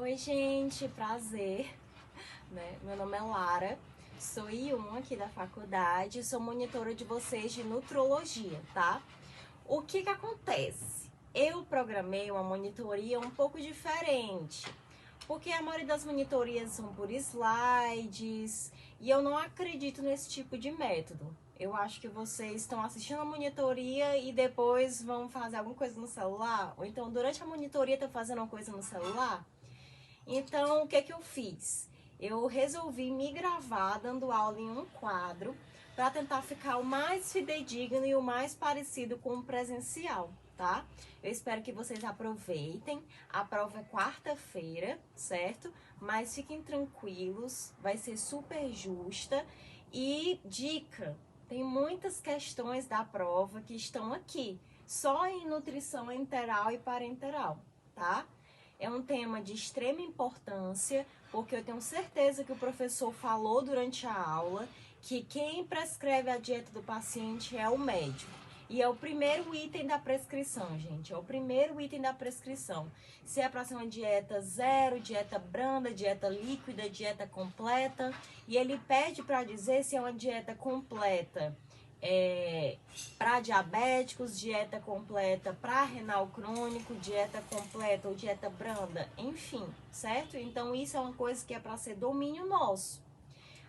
Oi, gente, prazer, né? Meu nome é Lara, sou I1 aqui da faculdade, sou monitora de vocês de nutrologia, tá? O que acontece? Eu programei uma monitoria um pouco diferente, porque a maioria das monitorias são por slides e eu não acredito nesse tipo de método. Eu acho que vocês estão assistindo a monitoria e depois vão fazer alguma coisa no celular, ou então durante a monitoria estão fazendo uma coisa no celular. Então, o que eu fiz? Eu resolvi me gravar dando aula em um quadro para tentar ficar o mais fidedigno e o mais parecido com o presencial, tá? Eu espero que vocês aproveitem. A prova é quarta-feira, certo? Mas fiquem tranquilos, vai ser super justa. E dica, tem muitas questões da prova que estão aqui, só em nutrição enteral e parenteral, tá? É um tema de extrema importância, porque eu tenho certeza que o professor falou durante a aula que quem prescreve a dieta do paciente é o médico. E é o primeiro item da prescrição, gente. É o primeiro item da prescrição. Se é para ser uma dieta zero, dieta branda, dieta líquida, dieta completa. E ele pede para dizer se é uma dieta completa para diabéticos, dieta completa para renal crônico, dieta completa ou dieta branda, enfim, certo? Então isso é uma coisa que é para ser domínio nosso.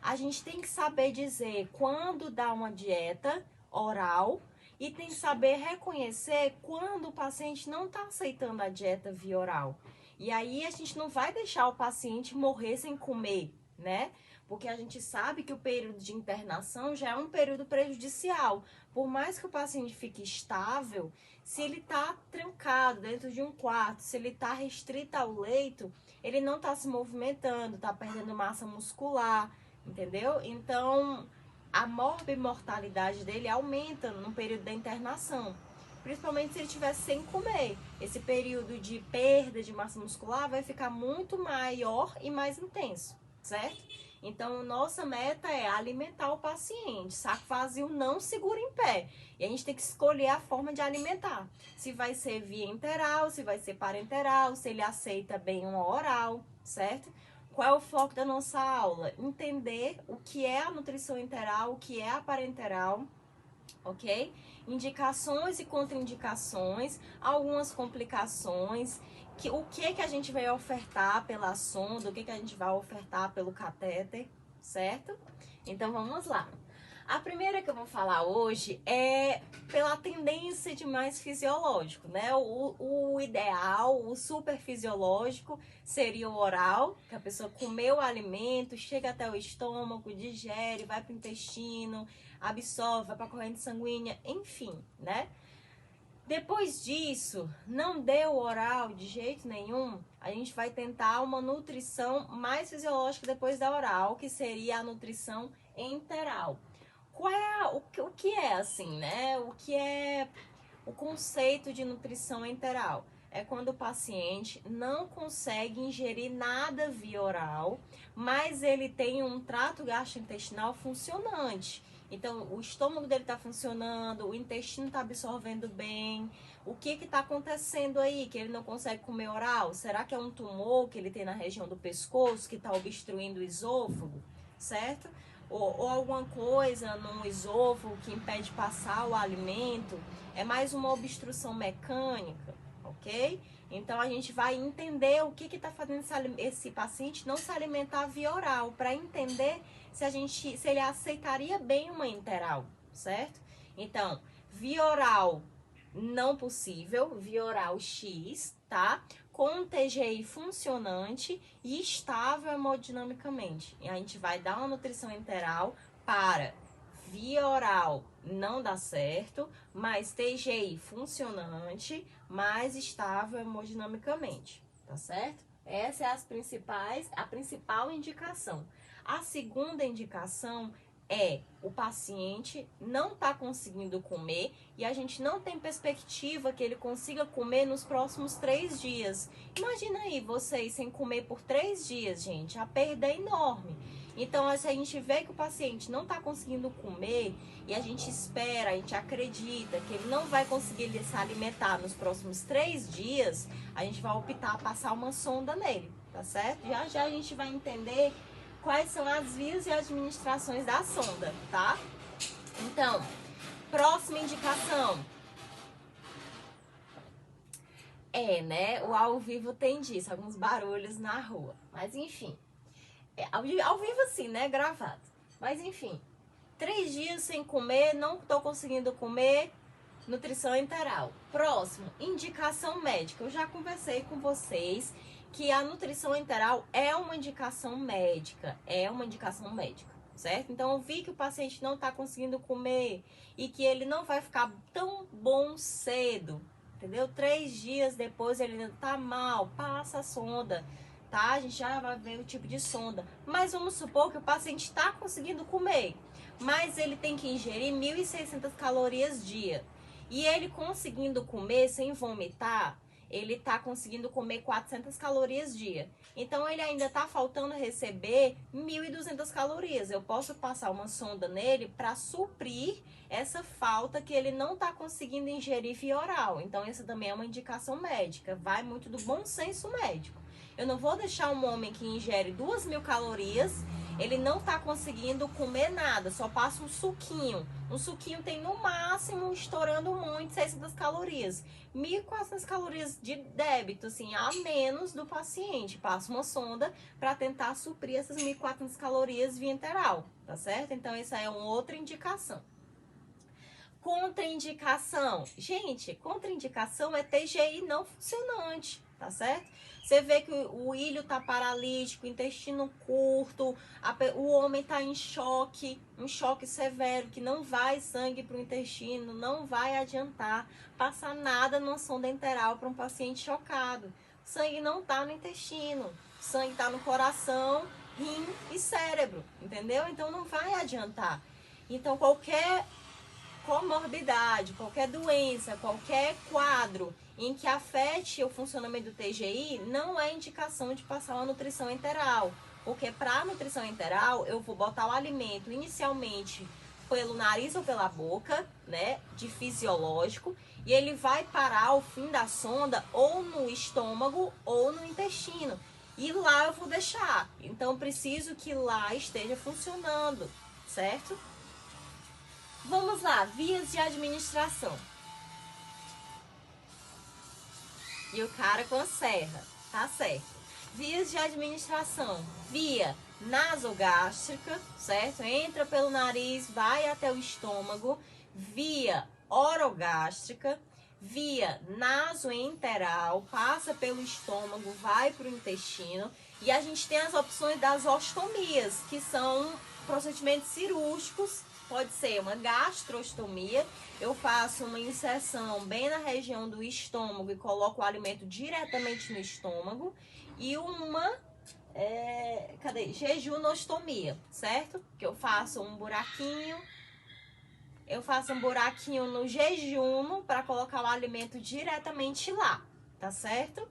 A gente tem que saber dizer quando dá uma dieta oral e tem que saber reconhecer quando o paciente não está aceitando a dieta via oral. E aí a gente não vai deixar o paciente morrer sem comer, né? Porque a gente sabe que o período de internação já é um período prejudicial. Por mais que o paciente fique estável, se ele está trancado dentro de um quarto, se ele está restrito ao leito, ele não está se movimentando, está perdendo massa muscular, entendeu? Então, a morbimortalidade dele aumenta no período da internação. Principalmente se ele estiver sem comer. Esse período de perda de massa muscular vai ficar muito maior e mais intenso, certo? Então, nossa meta é alimentar o paciente. Saco vazio não segura em pé. E a gente tem que escolher a forma de alimentar. Se vai ser via enteral, se vai ser parenteral, se ele aceita bem uma oral, certo? Qual é o foco da nossa aula? Entender o que é a nutrição enteral, o que é a parenteral, ok? Indicações e contraindicações, algumas complicações, o que a gente vai ofertar pela sonda, o que a gente vai ofertar pelo catéter, certo? Então vamos lá. A primeira que eu vou falar hoje é pela tendência de mais fisiológico, né? O ideal, o super fisiológico seria o oral, que a pessoa comeu o alimento, chega até o estômago, digere, vai para o intestino, absorve, vai para a corrente sanguínea, enfim, né? Depois disso, não deu oral de jeito nenhum, a gente vai tentar uma nutrição mais fisiológica depois da oral, que seria a nutrição enteral. O que é assim, né? O que é o conceito de nutrição enteral? É quando o paciente não consegue ingerir nada via oral, mas ele tem um trato gastrointestinal funcionante. Então, o estômago dele está funcionando, o intestino está absorvendo bem. O que está acontecendo aí que ele não consegue comer oral? Será que é um tumor que ele tem na região do pescoço que está obstruindo o esôfago, certo? Ou alguma coisa no esôfago que impede passar o alimento? É mais uma obstrução mecânica, ok? Então, a gente vai entender o que está fazendo esse paciente não se alimentar via oral, para entender se ele aceitaria bem uma enteral, certo? Então, via oral não possível, via oral X, tá? Com TGI funcionante e estável hemodinamicamente. E a gente vai dar uma nutrição enteral para via oral não dá certo, mas TGI funcionante, mais estável hemodinamicamente, tá certo? Essa é a principal indicação. A segunda indicação é o paciente não está conseguindo comer e a gente não tem perspectiva que ele consiga comer nos próximos 3 dias. Imagina aí vocês sem comer por 3 dias, gente, a perda é enorme. Então, se a gente vê que o paciente não está conseguindo comer e a gente espera, a gente acredita que ele não vai conseguir se alimentar nos próximos 3 dias, a gente vai optar a passar uma sonda nele, tá certo? Já já a gente vai entender quais são as vias e administrações da sonda, tá? Então, próxima indicação. Né? O ao vivo tem disso, alguns barulhos na rua. Mas enfim, ao vivo assim, né? Gravado. Mas enfim, 3 dias sem comer, não tô conseguindo comer, nutrição enteral. Próximo, indicação médica. Eu já conversei com vocês que a nutrição enteral é uma indicação médica. Certo? Então eu vi que o paciente não está conseguindo comer e que ele não vai ficar tão bom cedo, entendeu? 3 dias depois ele ainda tá mal, passa a sonda, tá? A gente já vai ver o tipo de sonda. Mas vamos supor que o paciente está conseguindo comer, mas ele tem que ingerir 1.600 calorias dia. E ele conseguindo comer sem vomitar, ele tá conseguindo comer 400 calorias dia. Então ele ainda tá faltando receber 1.200 calorias. Eu posso passar uma sonda nele para suprir essa falta que ele não tá conseguindo ingerir via oral. Então essa também é uma indicação médica. Vai muito do bom senso médico. Eu não vou deixar um homem que ingere 2.000 calorias, ele não tá conseguindo comer nada, só passa um suquinho. Um suquinho tem no máximo, estourando muito, 600 calorias. 1.400 calorias de débito, assim, a menos do paciente. Passa uma sonda para tentar suprir essas 1.400 calorias via enteral, tá certo? Então, essa é uma outra indicação. Contraindicação. Gente, contraindicação é TGI não funcionante, tá certo? Você vê que o ilho tá paralítico, intestino curto, o homem tá em choque, um choque severo, que não vai sangue para o intestino, não vai adiantar passar nada numa sonda enteral para um paciente chocado. O sangue não tá no intestino, o sangue tá no coração, rim e cérebro, entendeu? Então não vai adiantar. Então qualquer comorbidade, qualquer doença, qualquer quadro em que afete o funcionamento do TGI, não é indicação de passar uma nutrição enteral. Porque para a nutrição enteral, eu vou botar o alimento inicialmente pelo nariz ou pela boca, né, de fisiológico, e ele vai parar ao fim da sonda ou no estômago ou no intestino. E lá eu vou deixar. Então, preciso que lá esteja funcionando, certo? Vamos lá, vias de administração. E o cara com a serra, tá certo. Vias de administração, via nasogástrica, certo? Entra pelo nariz, vai até o estômago. Via orogástrica, via nasoenteral, passa pelo estômago, vai para o intestino. E a gente tem as opções das ostomias, que são procedimentos cirúrgicos. Pode ser uma gastrostomia, eu faço uma inserção bem na região do estômago e coloco o alimento diretamente no estômago. E uma jejunostomia, certo? Que eu faço um buraquinho no jejuno para colocar o alimento diretamente lá, tá certo?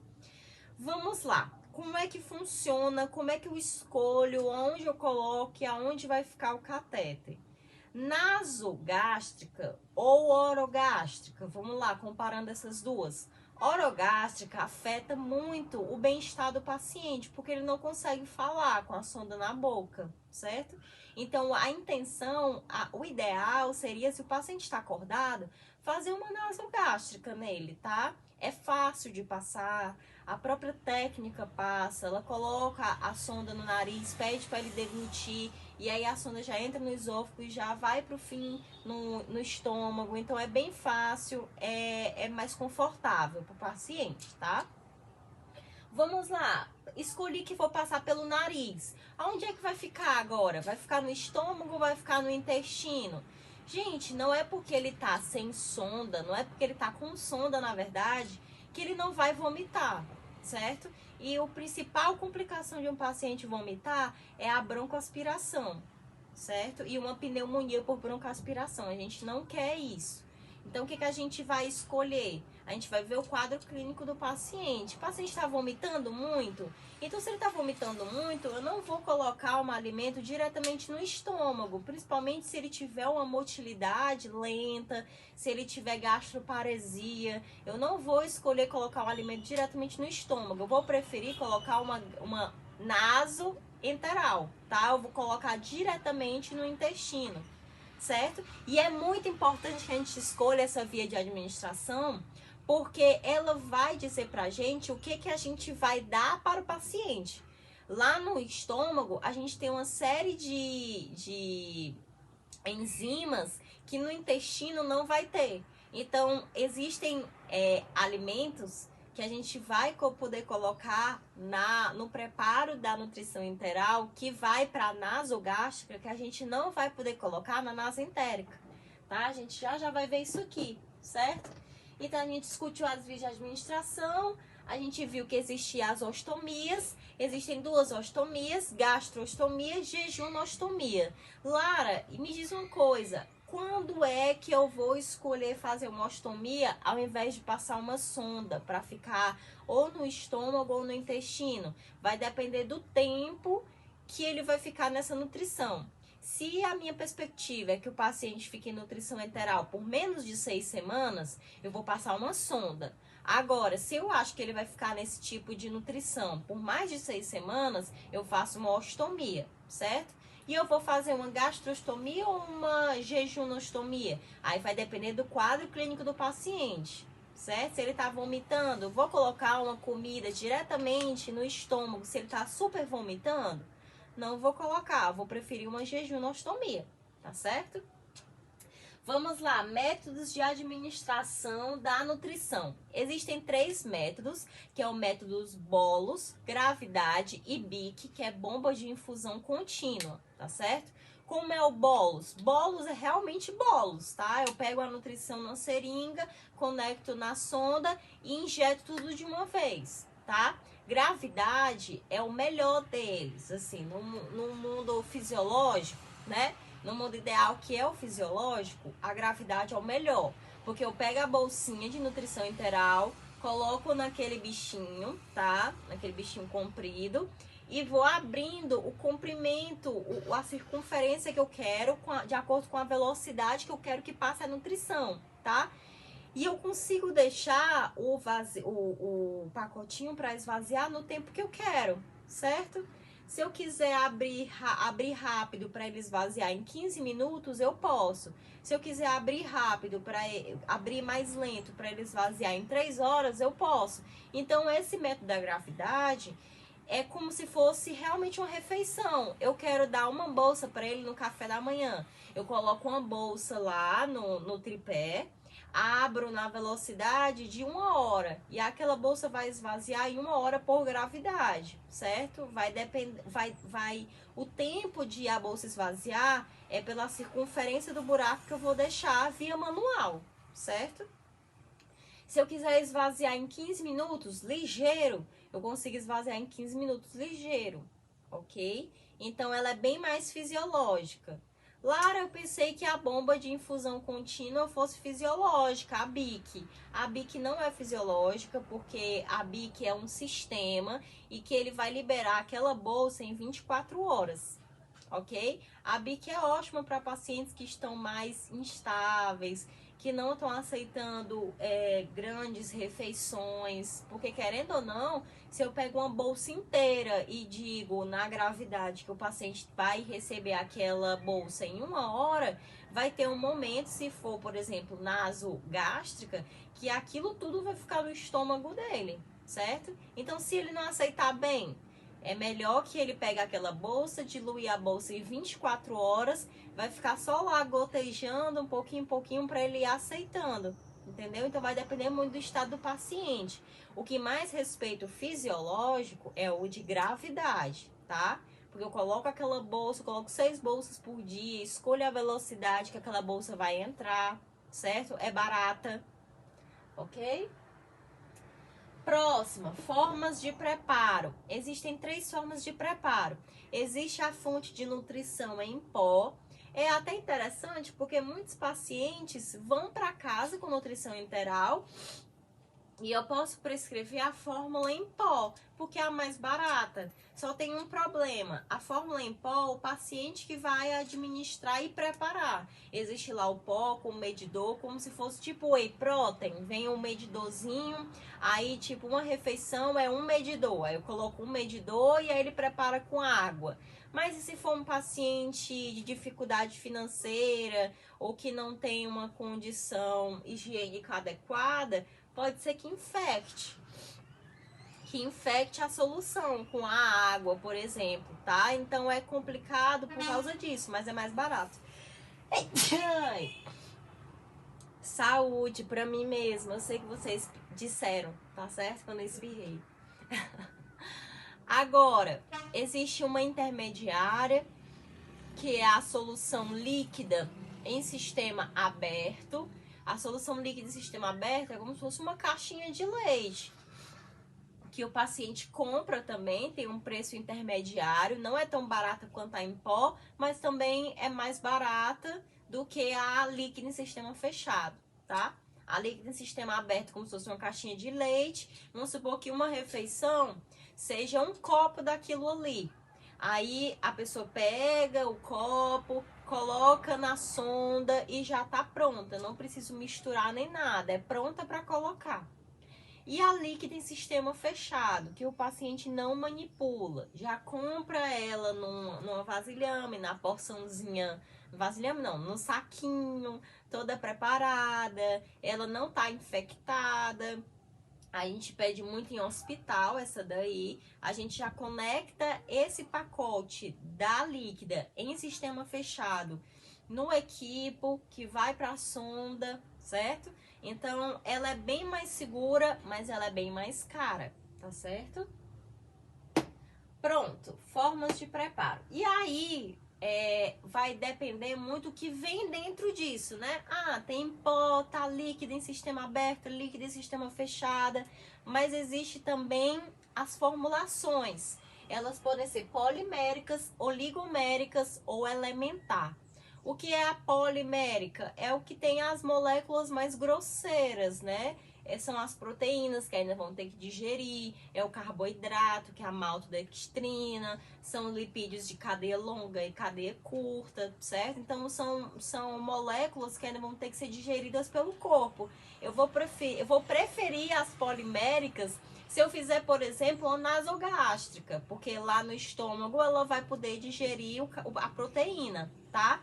Vamos lá. Como é que funciona? Como é que eu escolho onde eu coloco e aonde vai ficar o catéter? Nasogástrica ou orogástrica, vamos lá, comparando essas duas. Orogástrica afeta muito o bem-estar do paciente, porque ele não consegue falar com a sonda na boca, certo? Então, a intenção, o ideal seria, se o paciente está acordado, fazer uma nasogástrica nele, tá? É fácil de passar, a própria técnica passa, ela coloca a sonda no nariz, pede para ele deglutir, e aí a sonda já entra no esôfago e já vai para o fim no estômago. Então é bem fácil, é mais confortável para o paciente, tá? Vamos lá, escolhi que vou passar pelo nariz. Aonde é que vai ficar agora? Vai ficar no estômago ou vai ficar no intestino? Gente, não é porque ele tá sem sonda, não é porque ele tá com sonda, na verdade, que ele não vai vomitar, certo? E a principal complicação de um paciente vomitar é a broncoaspiração, certo? E uma pneumonia por broncoaspiração. A gente não quer isso. Então, o que a gente vai escolher? A gente vai ver o quadro clínico do paciente. O paciente está vomitando muito? Então, se ele está vomitando muito, eu não vou colocar um alimento diretamente no estômago, principalmente se ele tiver uma motilidade lenta, se ele tiver gastroparesia. Eu não vou escolher colocar um alimento diretamente no estômago. Eu vou preferir colocar uma nasoenteral, tá? Eu vou colocar diretamente no intestino, certo? E é muito importante que a gente escolha essa via de administração, porque ela vai dizer pra gente o que a gente vai dar para o paciente. Lá no estômago, a gente tem uma série de enzimas que no intestino não vai ter. Então, existem alimentos que a gente vai poder colocar no preparo da nutrição enteral, que vai para a nasogástrica, que a gente não vai poder colocar na nasoentérica, tá? A gente já vai ver isso aqui, certo? Então, a gente discutiu as vias de administração, a gente viu que existiam as ostomias, existem duas ostomias, gastrostomia e jejunostomia. Lara, me diz uma coisa, quando é que eu vou escolher fazer uma ostomia ao invés de passar uma sonda para ficar ou no estômago ou no intestino? Vai depender do tempo que ele vai ficar nessa nutrição. Se a minha perspectiva é que o paciente fique em nutrição enteral por menos de 6 semanas, eu vou passar uma sonda. Agora, se eu acho que ele vai ficar nesse tipo de nutrição por mais de 6 semanas, eu faço uma ostomia, certo? E eu vou fazer uma gastrostomia ou uma jejunostomia? Aí vai depender do quadro clínico do paciente, certo? Se ele tá vomitando, eu vou colocar uma comida diretamente no estômago. Se ele tá super vomitando, não vou colocar, vou preferir uma jejunostomia, tá certo? Vamos lá, métodos de administração da nutrição. Existem 3 métodos, que é o método bolos, gravidade e BIC, que é bomba de infusão contínua, tá certo? Como é o bolos? Bolos é realmente bolos, tá? Eu pego a nutrição na seringa, conecto na sonda e injeto tudo de uma vez, tá? Gravidade é o melhor deles, assim, no mundo fisiológico, né? No mundo ideal, que é o fisiológico, a gravidade é o melhor. Porque eu pego a bolsinha de nutrição enteral, coloco naquele bichinho, tá? Naquele bichinho comprido. E vou abrindo o comprimento, a circunferência que eu quero, de acordo com a velocidade que eu quero que passe a nutrição, tá? E eu consigo deixar o pacotinho para esvaziar no tempo que eu quero, certo? Se eu quiser abrir rápido para ele esvaziar em 15 minutos, eu posso. Se eu quiser abrir rápido, para abrir mais lento para ele esvaziar em 3 horas, eu posso. Então, esse método da gravidade é como se fosse realmente uma refeição. Eu quero dar uma bolsa para ele no café da manhã. Eu coloco uma bolsa lá no tripé, abro na velocidade de 1 hora e aquela bolsa vai esvaziar em 1 hora por gravidade, certo? O tempo de a bolsa esvaziar é pela circunferência do buraco que eu vou deixar via manual, certo? Se eu quiser esvaziar em 15 minutos, ligeiro, eu consigo esvaziar em 15 minutos ligeiro, ok? Então, ela é bem mais fisiológica. Lara, eu pensei que a bomba de infusão contínua fosse fisiológica, a BIC. A BIC não é fisiológica, porque a BIC é um sistema e que ele vai liberar aquela bolsa em 24 horas, ok? A BIC é ótima para pacientes que estão mais instáveis, que não estão aceitando grandes refeições, porque querendo ou não, se eu pego uma bolsa inteira e digo na gravidade que o paciente vai receber aquela bolsa em 1 hora, vai ter um momento, se for, por exemplo, nasogástrica, que aquilo tudo vai ficar no estômago dele, certo? Então, se ele não aceitar bem, é melhor que ele pegue aquela bolsa, dilui a bolsa em 24 horas, vai ficar só lá gotejando um pouquinho para ele ir aceitando, entendeu? Então vai depender muito do estado do paciente. O que mais respeito fisiológico é o de gravidade, tá? Porque eu coloco aquela bolsa, coloco 6 bolsas por dia, escolho a velocidade que aquela bolsa vai entrar, certo? É barata, ok? Próxima, formas de preparo. Existem 3 formas de preparo. Existe a fonte de nutrição em pó, É até interessante porque muitos pacientes vão para casa com nutrição enteral e eu posso prescrever a fórmula em pó, porque é a mais barata. Só tem um problema: a fórmula em pó, o paciente que vai administrar e preparar. Existe lá o pó com o medidor, como se fosse tipo whey protein. Vem um medidorzinho, aí tipo uma refeição é um medidor. Aí eu coloco um medidor e aí ele prepara com água. Mas e se for um paciente de dificuldade financeira ou que não tem uma condição higiênica adequada, pode ser que infecte a solução com a água, por exemplo, tá? Então é complicado por causa disso, mas é mais barato. Saúde pra mim mesma, eu sei que vocês disseram, tá certo? Quando eu espirrei. Agora, existe uma intermediária, que é a solução líquida em sistema aberto. A solução líquida em sistema aberto é como se fosse uma caixinha de leite, que o paciente compra também, tem um preço intermediário, não é tão barata quanto a em pó, mas também é mais barata do que a líquida em sistema fechado, tá? A líquida em sistema aberto, como se fosse uma caixinha de leite, vamos supor que uma refeição seja um copo daquilo ali. Aí a pessoa pega o copo, coloca na sonda e já tá pronta, não preciso misturar nem nada, é pronta para colocar. E a líquida em sistema fechado, que o paciente não manipula, já compra ela numa vasilhame, na porçãozinha, vasilhame não, no saquinho, toda preparada, ela não tá infectada. A gente pede muito em hospital essa daí. A gente já conecta esse pacote da líquida em sistema fechado no equipo que vai para a sonda, certo? Então, ela é bem mais segura, mas ela é bem mais cara, tá certo? Pronto, formas de preparo. E aí, vai depender muito o que vem dentro disso, né? Ah, tem pó, tá líquido em sistema aberto, líquido em sistema fechado, mas existe também as formulações. Elas podem ser poliméricas, oligoméricas ou elementar. O que é a polimérica? É o que tem as moléculas mais grosseiras, né? São as proteínas que ainda vão ter que digerir, é o carboidrato, que é a maltodextrina, são lipídios de cadeia longa e cadeia curta, certo? Então são moléculas que ainda vão ter que ser digeridas pelo corpo. Eu vou preferir as poliméricas se eu fizer, por exemplo, uma nasogástrica, porque lá no estômago ela vai poder digerir a proteína, tá?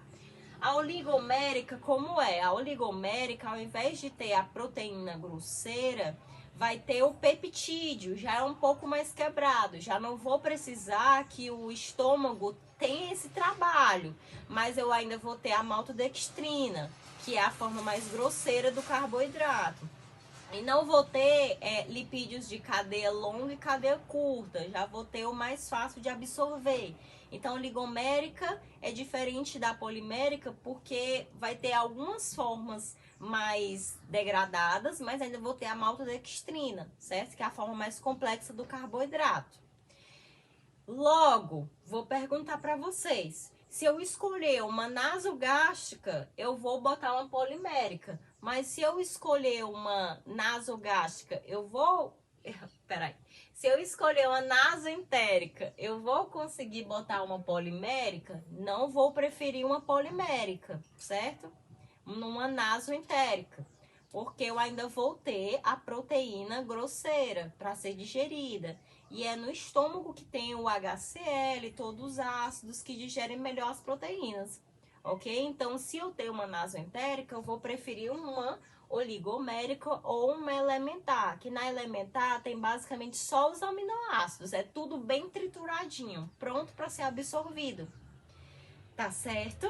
A oligomérica, como é? A oligomérica, ao invés de ter a proteína grosseira, vai ter o peptídeo, já é um pouco mais quebrado. Já não vou precisar que o estômago tenha esse trabalho, mas eu ainda vou ter a maltodextrina, que é a forma mais grosseira do carboidrato. E não vou ter lipídios de cadeia longa e cadeia curta, já vou ter o mais fácil de absorver. Então, oligomérica é diferente da polimérica porque vai ter algumas formas mais degradadas, mas ainda vou ter a maltodextrina, certo? Que é a forma mais complexa do carboidrato. Logo, vou perguntar para vocês. Se eu escolher uma nasogástrica, eu vou botar uma polimérica. Mas se eu escolher uma nasogástrica, eu vou... Peraí. Se eu escolher uma nasoentérica, eu vou conseguir botar uma polimérica? Não vou preferir uma polimérica, certo? Numa nasoentérica. Porque eu ainda vou ter a proteína grosseira para ser digerida. E é no estômago que tem o HCl, todos os ácidos que digerem melhor as proteínas, ok? Então, se eu tenho uma nasoentérica, eu vou preferir uma oligomérica ou uma elementar, que na elementar tem basicamente só os aminoácidos, é tudo bem trituradinho, pronto para ser absorvido, tá certo?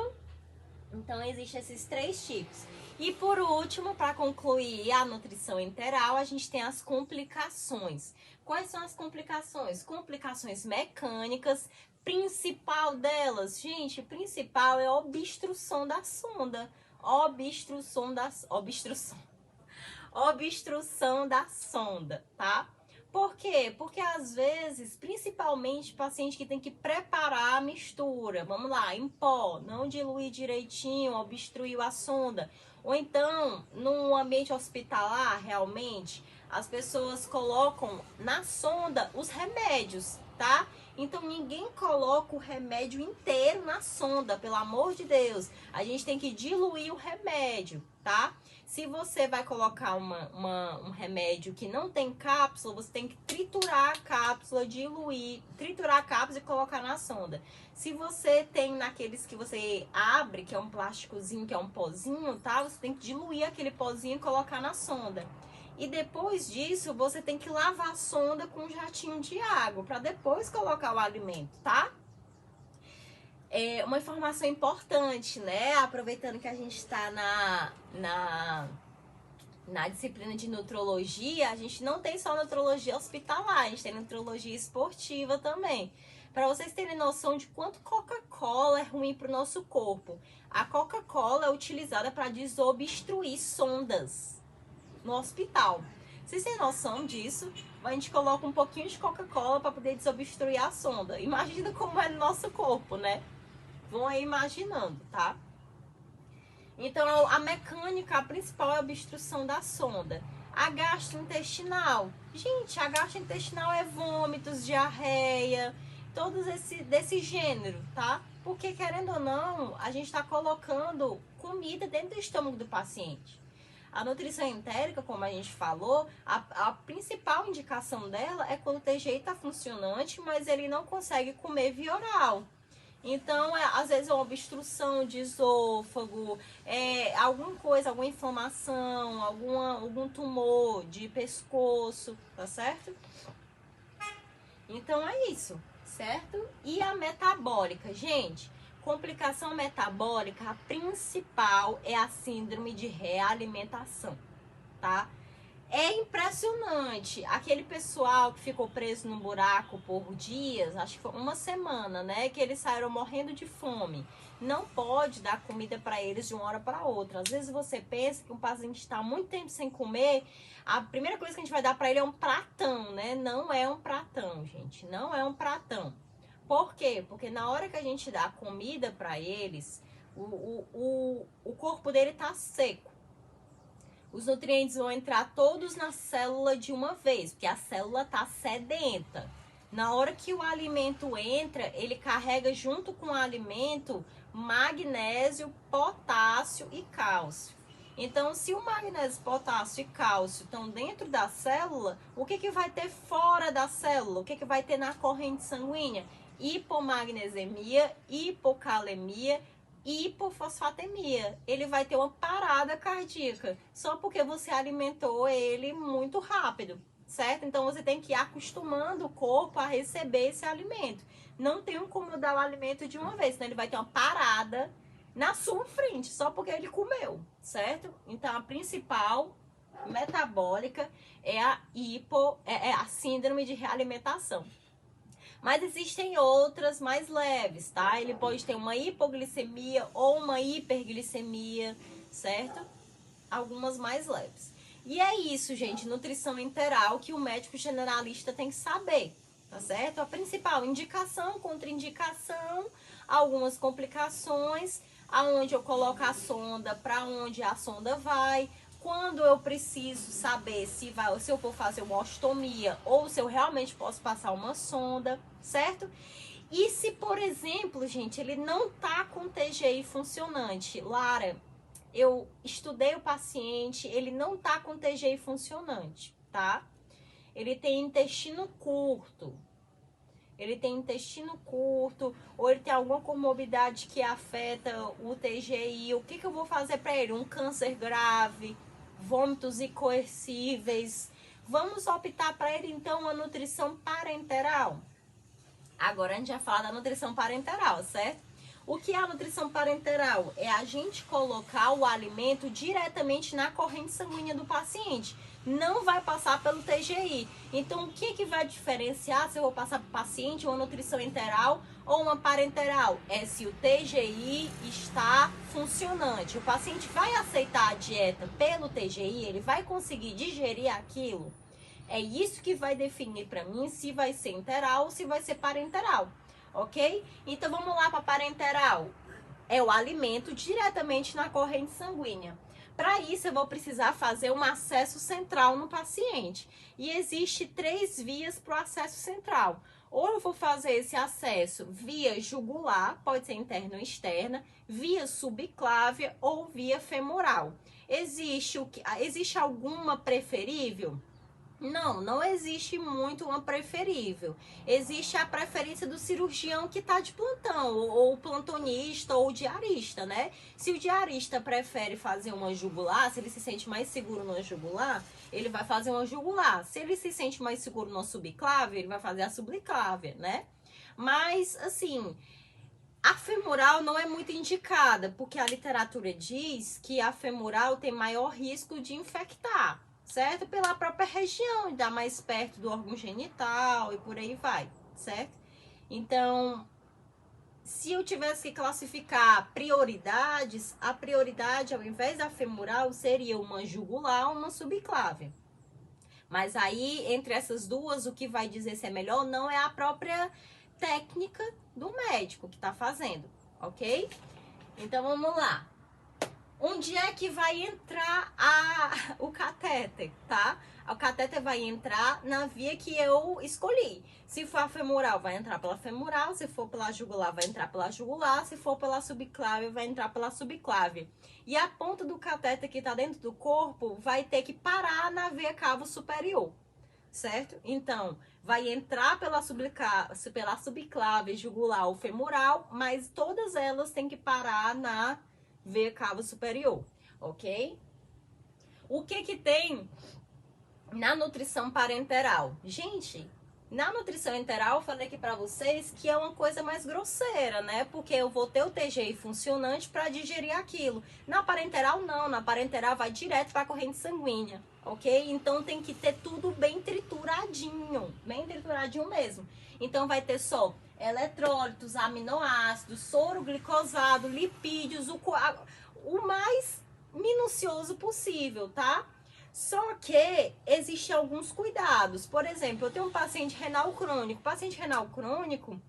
Então, existem esses 3 tipos. E por último, para concluir a nutrição enteral, a gente tem as complicações. Quais são as complicações? Complicações mecânicas. Principal delas, gente, principal é a obstrução da sonda. Obstrução da sonda, tá? Por quê? Porque às vezes, principalmente principalmente paciente que tem que preparar a mistura. Vamos lá, em pó, não diluir direitinho, obstruiu a sonda. Ou então, num ambiente hospitalar, realmente, as pessoas colocam na sonda os remédios, tá? Então, ninguém coloca o remédio inteiro na sonda, pelo amor de Deus. A gente tem que diluir o remédio, tá? Se você vai colocar um remédio que não tem cápsula, você tem que triturar a cápsula, diluir, triturar a cápsula e colocar na sonda. Se você tem naqueles que você abre, que é um plásticozinho, que é um pozinho, tá? Você tem que diluir aquele pozinho e colocar na sonda. E depois disso, você tem que lavar a sonda com um jatinho de água, para depois colocar o alimento, tá? É uma informação importante, né? Aproveitando que a gente está na disciplina de nutrologia, a gente não tem só nutrologia hospitalar, a gente tem nutrologia esportiva também. Para vocês terem noção de quanto Coca-Cola é ruim para o nosso corpo. A Coca-Cola é utilizada para desobstruir sondas no hospital. Vocês têm noção disso? A gente coloca um pouquinho de Coca-Cola para poder desobstruir a sonda. Imagina como é no nosso corpo, né? Vão aí imaginando, tá? Então, a mecânica, a principal é a obstrução da sonda. A gastrointestinal. Gente, a gastrointestinal é vômitos, diarreia, todos desse gênero, tá? Porque, querendo ou não, a gente está colocando comida dentro do estômago do paciente. A nutrição entérica, como a gente falou, a principal indicação dela é quando o TGI está funcionante, mas ele não consegue comer via oral. Então, às vezes é uma obstrução de esôfago, alguma coisa, alguma inflamação, algum tumor de pescoço, tá certo? Então é isso, certo? E a metabólica, gente, complicação metabólica, a principal é a síndrome de realimentação, tá? É impressionante, aquele pessoal que ficou preso num buraco por dias, acho que foi uma semana, né, que eles saíram morrendo de fome. Não pode dar comida para eles de uma hora para outra. Às vezes você pensa que um paciente está muito tempo sem comer, a primeira coisa que a gente vai dar para ele é um pratão, né? Não é um pratão, gente, não é um pratão. Por quê? Porque na hora que a gente dá comida para eles, o corpo dele tá seco. Os nutrientes vão entrar todos na célula de uma vez, porque a célula tá sedenta. Na hora que o alimento entra, ele carrega junto com o alimento magnésio, potássio e cálcio. Então, se o magnésio, potássio e cálcio estão dentro da célula, o que vai ter fora da célula? O que vai ter na corrente sanguínea? Hipomagnesemia, hipocalemia, hipofosfatemia. Ele vai ter uma parada cardíaca, só porque você alimentou ele muito rápido, certo? Então você tem que ir acostumando o corpo a receber esse alimento. Não tem como dar o alimento de uma vez, senão ele vai ter uma parada na sua frente, só porque ele comeu, certo? Então a principal metabólica é a síndrome de realimentação. Mas existem outras mais leves, tá? Ele pode ter uma hipoglicemia ou uma hiperglicemia, certo? Algumas mais leves. E é isso, gente, nutrição enteral que o médico generalista tem que saber, tá certo? A principal indicação, contraindicação, algumas complicações, aonde eu coloco a sonda, para onde a sonda vai, quando eu preciso saber se eu vou fazer uma ostomia ou se eu realmente posso passar uma sonda, certo? E se, por exemplo, gente, ele não tá com TGI funcionante, Lara, eu estudei o paciente, ele não tá com TGI funcionante, tá? Ele tem intestino curto. Ou ele tem alguma comorbidade que afeta o TGI. O que eu vou fazer para ele? Um câncer grave, vômitos incoercíveis. Vamos optar para ele, então, uma nutrição parenteral. Agora a gente vai falar da nutrição parenteral, certo? O que é a nutrição parenteral? É a gente colocar o alimento diretamente na corrente sanguínea do paciente. Não vai passar pelo TGI. Então, o que vai diferenciar se eu vou passar para o paciente uma nutrição enteral ou uma parenteral? É se o TGI está funcionante. O paciente vai aceitar a dieta pelo TGI? Ele vai conseguir digerir aquilo? É isso que vai definir para mim se vai ser enteral ou se vai ser parenteral, ok? Então vamos lá para parenteral. É o alimento diretamente na corrente sanguínea. Para isso, eu vou precisar fazer um acesso central no paciente. E existe 3 vias para o acesso central. Ou eu vou fazer esse acesso via jugular, pode ser interna ou externa, via subclávia ou via femoral. Existe alguma preferível? Não, não existe muito uma preferível. Existe a preferência do cirurgião que está de plantão, ou plantonista, ou diarista, né? Se o diarista prefere fazer uma jugular, se ele se sente mais seguro numa jugular, ele vai fazer uma jugular. Se ele se sente mais seguro numa subclávia, ele vai fazer a subclávia, né? Mas, assim, a femoral não é muito indicada, porque a literatura diz que a femoral tem maior risco de infectar, certo? Pela própria região, dá mais perto do órgão genital e por aí vai, certo? Então, se eu tivesse que classificar prioridades, a prioridade ao invés da femoral seria uma jugular ou uma subclávia. Mas aí, entre essas duas, o que vai dizer se é melhor não é a própria técnica do médico que tá fazendo, ok? Então, vamos lá. Onde é que vai entrar o catéter, tá? O catéter vai entrar na via que eu escolhi. Se for a femoral, vai entrar pela femoral. Se for pela jugular, vai entrar pela jugular. Se for pela subclávia, vai entrar pela subclávia. E a ponta do catéter que tá dentro do corpo vai ter que parar na veia cavo superior, certo? Então, vai entrar pela subclávia, jugular ou femoral, mas todas elas têm que parar na veia cavo superior, ok? O que que tem na nutrição parenteral? Gente, na nutrição enteral eu falei aqui pra vocês que é uma coisa mais grosseira, né? Porque eu vou ter o TGI funcionante para digerir aquilo. Na parenteral não, na parenteral vai direto para a corrente sanguínea, ok? Então tem que ter tudo bem trituradinho mesmo. Então vai ter só eletrólitos, aminoácidos, soro glicosado, lipídios, o mais minucioso possível, tá? Só que existem alguns cuidados. Por exemplo, eu tenho um paciente renal crônico. O paciente renal crônico,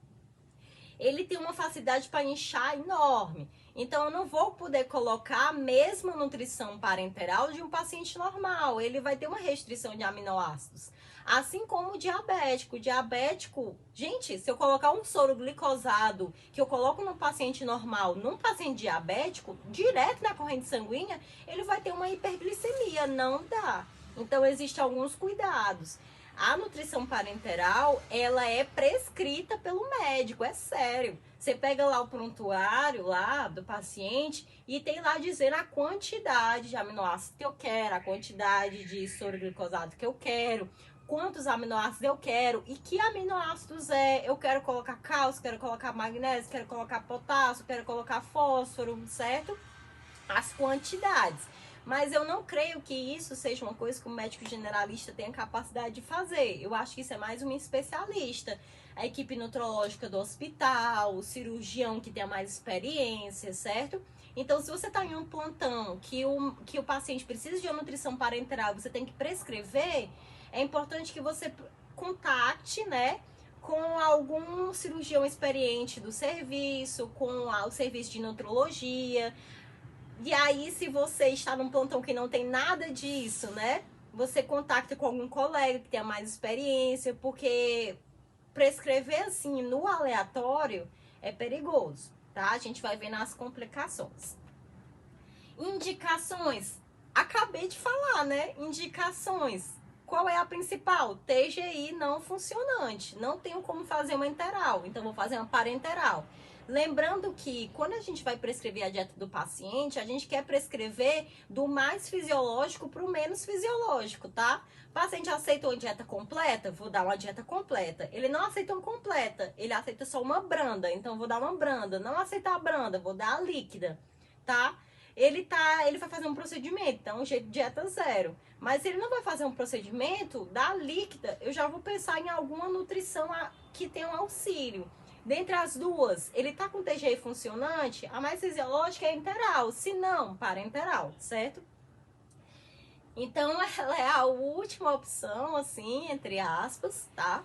ele tem uma facilidade para inchar enorme. Então, eu não vou poder colocar a mesma nutrição parenteral de um paciente normal. Ele vai ter uma restrição de aminoácidos. Assim como o diabético. O diabético, gente, se eu colocar um soro glicosado que eu coloco no paciente normal, num paciente diabético, direto na corrente sanguínea, ele vai ter uma hiperglicemia. Não dá. Então, existem alguns cuidados. A nutrição parenteral, ela é prescrita pelo médico, é sério. Você pega lá o prontuário lá do paciente e tem lá dizendo a quantidade de aminoácidos que eu quero, a quantidade de soro glicosado que eu quero, quantos aminoácidos eu quero e que aminoácidos é. Eu quero colocar cálcio, quero colocar magnésio, quero colocar potássio, quero colocar fósforo, certo? As quantidades. Mas eu não creio que isso seja uma coisa que o médico generalista tenha capacidade de fazer. Eu acho que isso é mais um especialista. A equipe nutrológica do hospital, o cirurgião que tenha mais experiência, certo? Então, se você está em um plantão que o paciente precisa de uma nutrição parenteral, você tem que prescrever, é importante que você contacte, né, com algum cirurgião experiente do serviço, com o serviço de nutrologia. E aí, se você está num plantão que não tem nada disso, né? Você contacta com algum colega que tenha mais experiência, porque prescrever assim no aleatório é perigoso, tá? A gente vai ver nas complicações. Indicações. Acabei de falar, né? Indicações. Qual é a principal? TGI não funcionante. Não tenho como fazer uma enteral, então vou fazer uma parenteral. Lembrando que quando a gente vai prescrever a dieta do paciente, a gente quer prescrever do mais fisiológico para o menos fisiológico, tá? O paciente aceita uma dieta completa, vou dar uma dieta completa. Ele não aceita uma completa, ele aceita só uma branda, então vou dar uma branda. Não aceita a branda, vou dar a líquida, tá? Ele vai fazer um procedimento, então dieta zero. Mas se ele não vai fazer um procedimento, da líquida, eu já vou pensar em alguma nutrição que tenha um auxílio. Dentre as duas, ele tá com TGI funcionante, a mais fisiológica é enteral, se não, parenteral, certo? Então, ela é a última opção, assim, entre aspas, tá?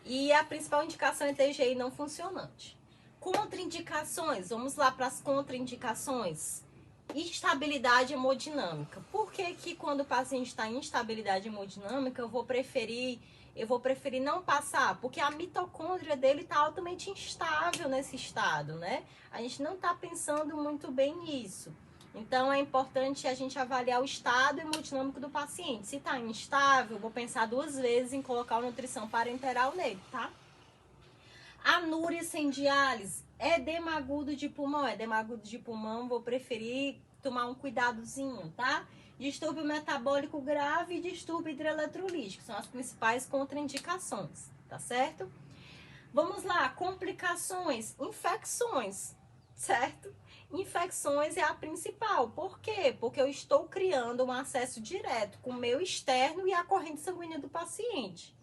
E a principal indicação é TGI não funcionante. Contraindicações, vamos lá para as contraindicações. Instabilidade hemodinâmica. Por que que quando o paciente está em instabilidade hemodinâmica, eu vou preferir não passar? Porque a mitocôndria dele está altamente instável nesse estado, né? A gente não está pensando muito bem nisso. Então, é importante a gente avaliar o estado hemodinâmico do paciente. Se está instável, vou pensar 2 vezes em colocar uma nutrição parenteral nele, tá? Anúria sem diálise, edema agudo de pulmão, vou preferir tomar um cuidadozinho, tá? Distúrbio metabólico grave e distúrbio hidroeletrolítico, são as principais contraindicações, tá certo? Vamos lá, complicações, infecções, certo? Infecções é a principal, por quê? Porque eu estou criando um acesso direto com o meio externo e a corrente sanguínea do paciente.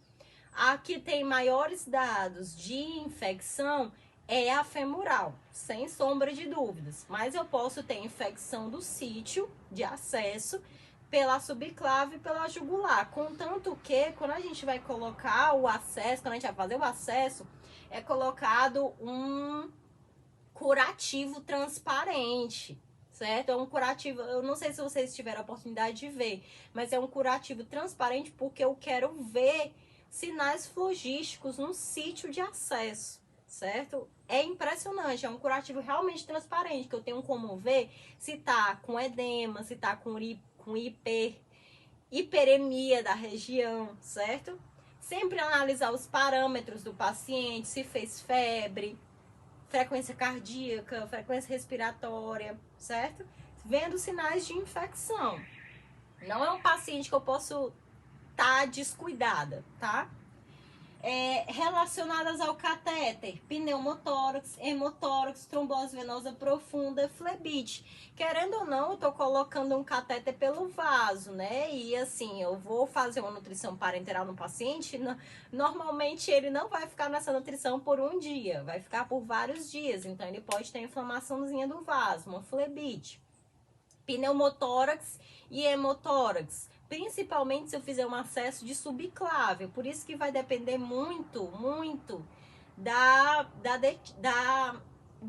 A que tem maiores dados de infecção é a femoral, sem sombra de dúvidas. Mas eu posso ter infecção do sítio de acesso pela subclave e pela jugular. Contanto que, quando a gente vai colocar o acesso, quando a gente vai fazer o acesso, é colocado um curativo transparente, certo? É um curativo, eu não sei se vocês tiveram a oportunidade de ver, mas é um curativo transparente porque eu quero ver sinais flogísticos no sítio de acesso, certo? É impressionante, é um curativo realmente transparente, que eu tenho como ver se tá com edema, se tá com hiperemia da região, certo? Sempre analisar os parâmetros do paciente, se fez febre, frequência cardíaca, frequência respiratória, certo? Vendo sinais de infecção. Não é um paciente que eu posso tá descuidada, tá? Relacionadas ao catéter, pneumotórax, hemotórax, trombose venosa profunda, flebite. Querendo ou não, eu tô colocando um catéter pelo vaso, né? E assim, eu vou fazer uma nutrição parenteral no paciente, normalmente ele não vai ficar nessa nutrição por um dia, vai ficar por vários dias, então ele pode ter inflamaçãozinha do vaso, uma flebite. Pneumotórax e hemotórax, principalmente se eu fizer um acesso de subclave, por isso que vai depender muito da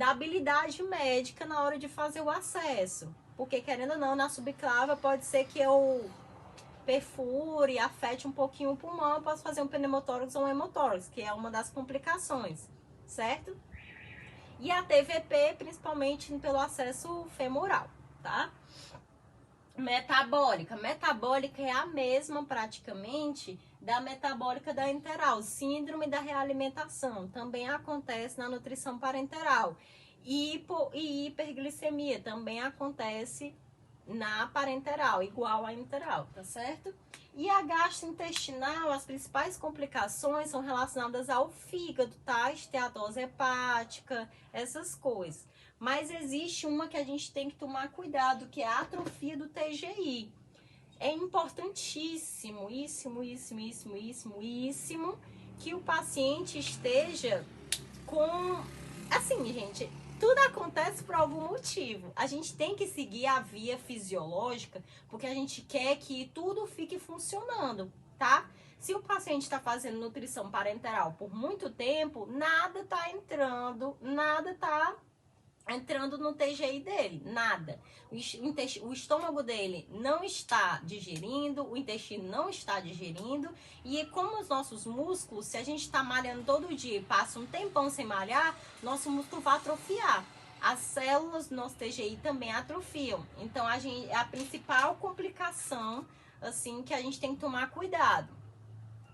habilidade médica na hora de fazer o acesso, porque querendo ou não, na subclave pode ser que eu perfure, afete um pouquinho o pulmão, eu posso fazer um pneumotórax ou um hemotórax, que é uma das complicações, certo? E a TVP, principalmente pelo acesso femoral, tá? Metabólica. Metabólica é a mesma praticamente da metabólica da enteral. Síndrome da realimentação também acontece na nutrição parenteral. E hiperglicemia também acontece na parenteral, igual à enteral, tá certo? E a gastrointestinal, as principais complicações são relacionadas ao fígado, tá? Esteatose hepática, essas coisas. Mas existe uma que a gente tem que tomar cuidado, que é a atrofia do TGI. É importantíssimo, que o paciente esteja com... Assim, gente, tudo acontece por algum motivo. A gente tem que seguir a via fisiológica, porque a gente quer que tudo fique funcionando, tá? Se o paciente está fazendo nutrição parenteral por muito tempo, nada tá entrando no TGI dele, nada. O estômago dele não está digerindo, o intestino não está digerindo, e como os nossos músculos, se a gente está malhando todo dia e passa um tempão sem malhar, nosso músculo vai atrofiar. As células do nosso TGI também atrofiam. Então, a principal complicação, assim, que a gente tem que tomar cuidado.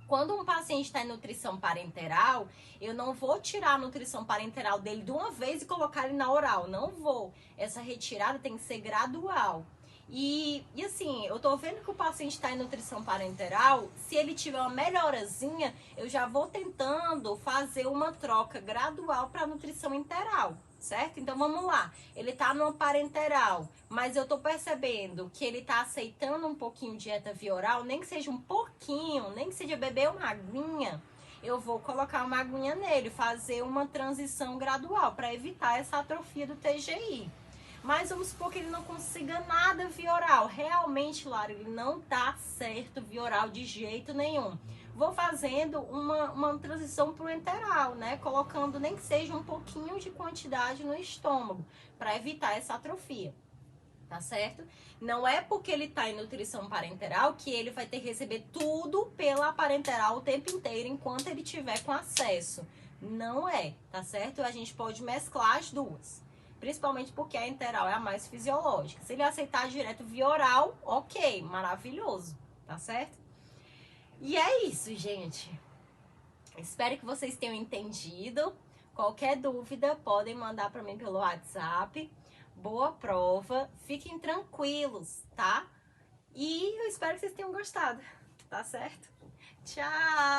Quando um paciente está em nutrição parenteral, eu não vou tirar a nutrição parenteral dele de uma vez e colocar ele na oral. Não vou. Essa retirada tem que ser gradual. E assim, eu tô vendo que o paciente está em nutrição parenteral, se ele tiver uma melhorazinha, eu já vou tentando fazer uma troca gradual para nutrição enteral, certo? Então vamos lá, ele tá numa parenteral, mas eu tô percebendo que ele tá aceitando um pouquinho de dieta via oral, nem que seja um pouquinho, nem que seja beber uma aguinha, eu vou colocar uma aguinha nele, fazer uma transição gradual para evitar essa atrofia do TGI. Mas vamos supor que ele não consiga nada via oral. Realmente, Lara, ele não tá certo via oral de jeito nenhum. Vou fazendo uma transição pro enteral, né? Colocando nem que seja um pouquinho de quantidade no estômago, para evitar essa atrofia. Tá certo? Não é porque ele tá em nutrição parenteral que ele vai ter que receber tudo pela parenteral o tempo inteiro enquanto ele tiver com acesso. Não é, tá certo? A gente pode mesclar as duas. Principalmente porque a enteral é a mais fisiológica. Se ele aceitar direto via oral, ok, maravilhoso, tá certo? E é isso, gente. Espero que vocês tenham entendido. Qualquer dúvida, podem mandar para mim pelo WhatsApp. Boa prova, fiquem tranquilos, tá? E eu espero que vocês tenham gostado, tá certo? Tchau!